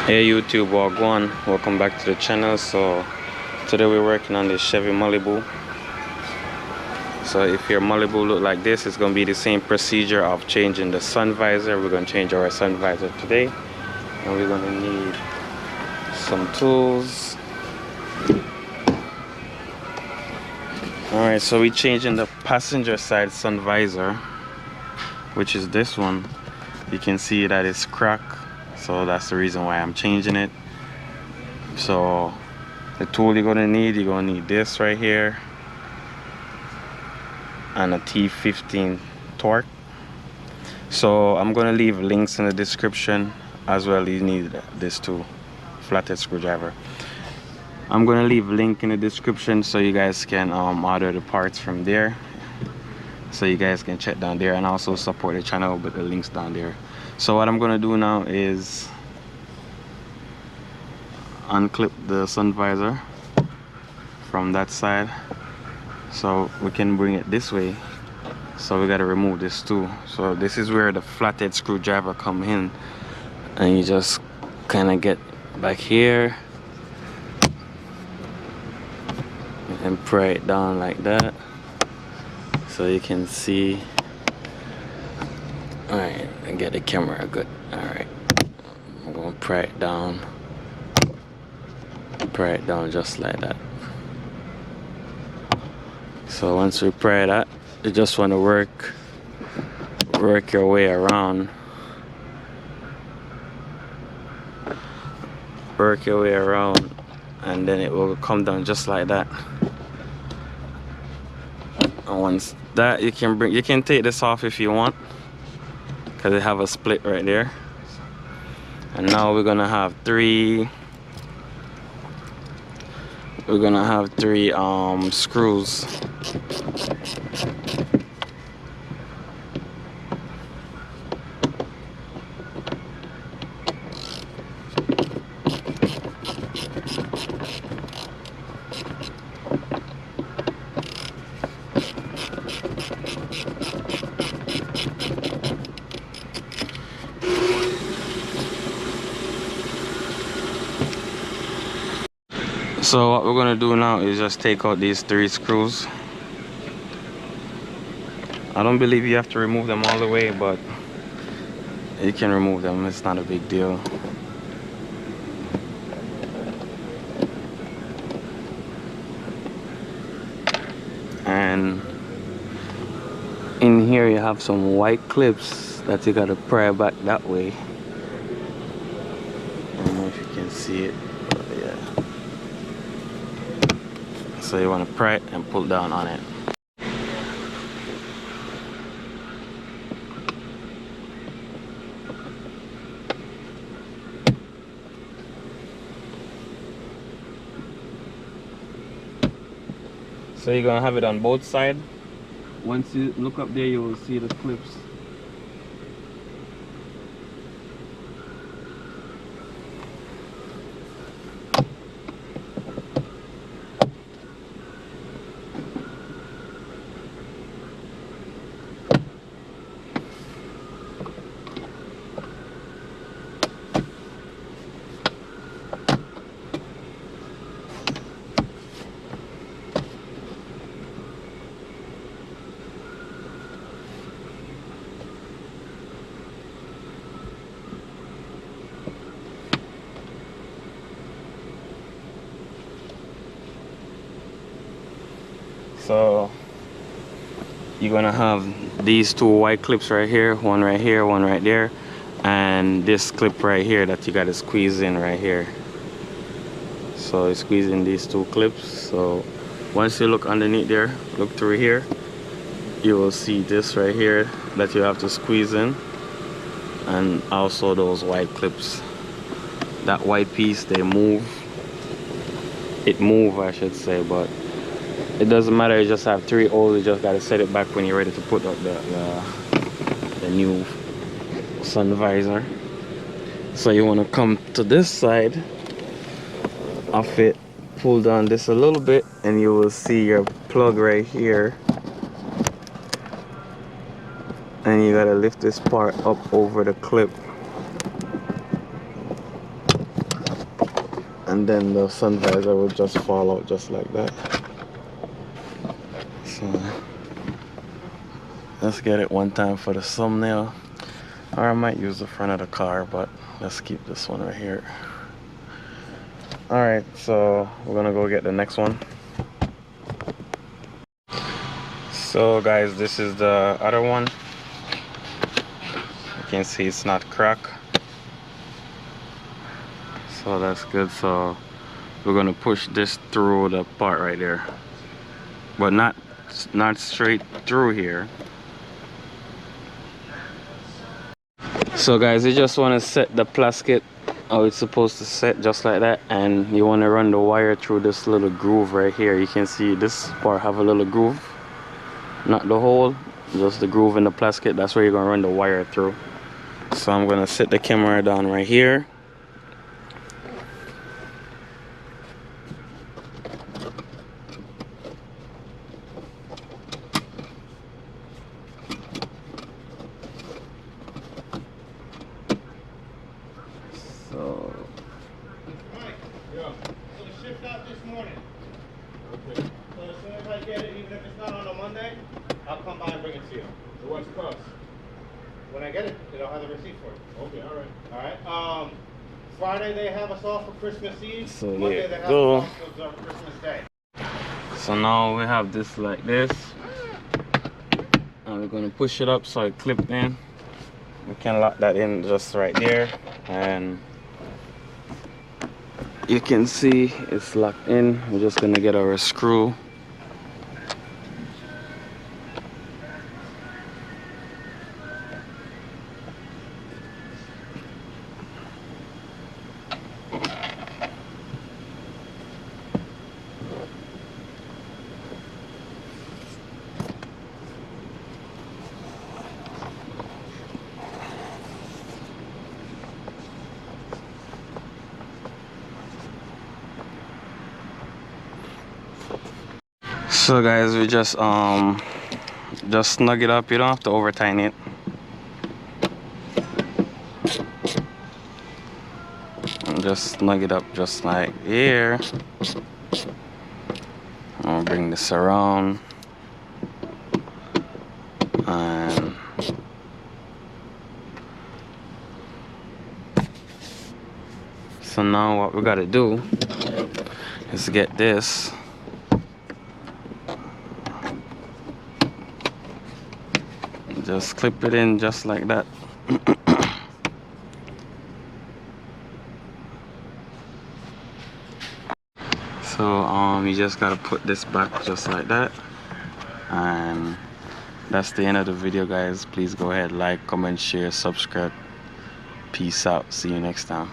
Hey YouTube, Wagwan, welcome back to the channel. So today we're working on this Chevy Malibu. So if your Malibu look like this, it's going to be the same procedure of changing the sun visor. We're going to change our sun visor today, and we're going to need some tools. Alright, so we're changing the passenger side sun visor, which is this one. You can see that it's cracked, so that's the reason why I'm changing it. So the tool you're gonna need this right here, and a T15 torque. So I'm gonna leave links in the description as well. You need this too, flathead screwdriver. I'm gonna leave a link in the description so you guys can order the parts from there, so you guys can check down there and also support the channel with the links down there. So what I'm gonna do now is unclip the sun visor from that side so we can bring it this way. So we got to remove this too. So this is where the flathead screwdriver come in, and you just kind of get back here and pry it down like that so you can see. All right, and get the camera good. All right, I'm gonna pry it down just like that. So once we pry that, you just want to work your way around, and then it will come down just like that. And once that, you can take this off if you want, because they have a split right there. And now we're gonna have three screws. So what we're gonna do now is just take out these 3 screws. I don't believe you have to remove them all the way, but you can remove them. It's not a big deal. And in here you have some white clips that you gotta pry back that way. I don't know if you can see it, but yeah. So you want to pry it and pull down on it. So you're gonna have it on both sides. Once you look up there, you will see the clips. So you're gonna have these 2 white clips right here, one right here, one right there, and this clip right here that you gotta squeeze in right here. So you squeeze in these 2 clips. So once you look underneath there, look through here, you will see this right here that you have to squeeze in, and also those white clips. That white piece, it move, I should say, but it doesn't matter. You just have 3 holes. You just gotta set it back when you're ready to put up the new sun visor. So you want to come to this side of it, pull down this a little bit, and you will see your plug right here, and you gotta lift this part up over the clip. and then the sun visor will just fall out just like that. So let's get it one time for the thumbnail, or I might use the front of the car, but let's keep this one right here. Alright, so we're gonna go get the next one. So guys, this is the other one. You can see it's not cracked, so that's good. So we're gonna push this through the part right there, but not straight through here. So guys, you just want to set the plastic how it's supposed to set, just like that, and you want to run the wire through this little groove right here. You can see this part have a little groove, not the hole, just the groove in the plastic. That's where you're gonna run the wire through. So I'm gonna set the camera down right here. So the shift out this morning. Okay. So as soon as I get it, even if it's not on a Monday, I'll come by and bring it to you. So what's the cost? When I get it, I'll have the receipt for it. Okay, all right. All right. Friday they have us off for Christmas Eve. So Monday there they you have go. us off for Christmas Day. So now we have this like this, and we're gonna push it up so it clipped in. We can lock that in just right there, and you can see it's locked in. We're just gonna get our screw. So guys, we just snug it up. You don't have to over tighten it. And just snug it up just like here. I'll bring this around, and so now what we gotta do is get this. Just clip it in just like that. So you just gotta put this back just like that, and that's the end of the video, guys. Please go ahead, like, comment, share, subscribe. Peace out. See you next time.